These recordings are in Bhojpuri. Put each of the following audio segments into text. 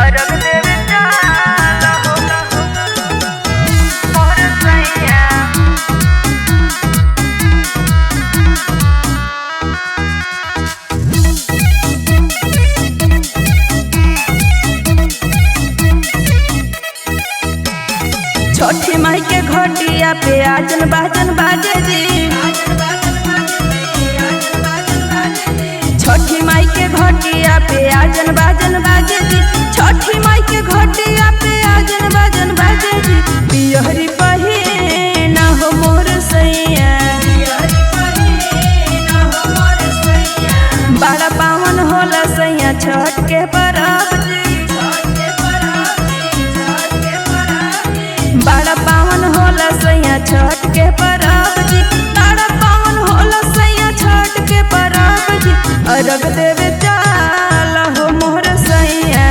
अरग देवे जाला होला मोर सैया। छठी माई के घटिया पे आजन बाजन बाजे जी। छठी माई के घटिया पे आजन बाजन बाजे जी। छठी माई के घटिया पे आजन बाजन बाजे जी। पियहरी पहिना हो मोर सैया। बड़ा पावन होला सैया छठ के परब जी। बड़ा पावन होला सैया छठ के परब जी। बड़ा पावन होला सैया छठ के परब जी। अरग देवे जाला हो मोर सैया।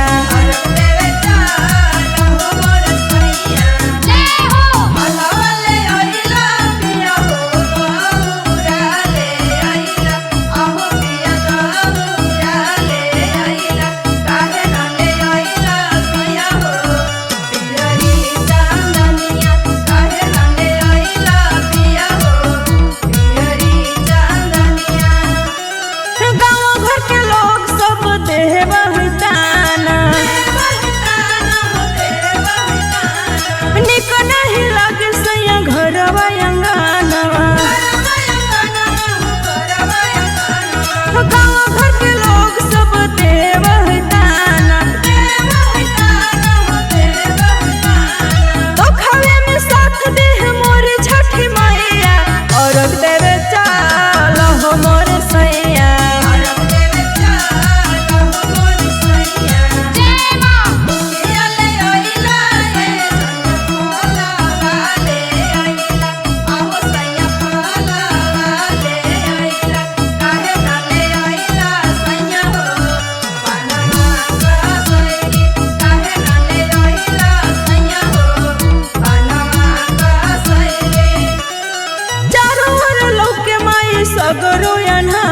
सगरो अनहार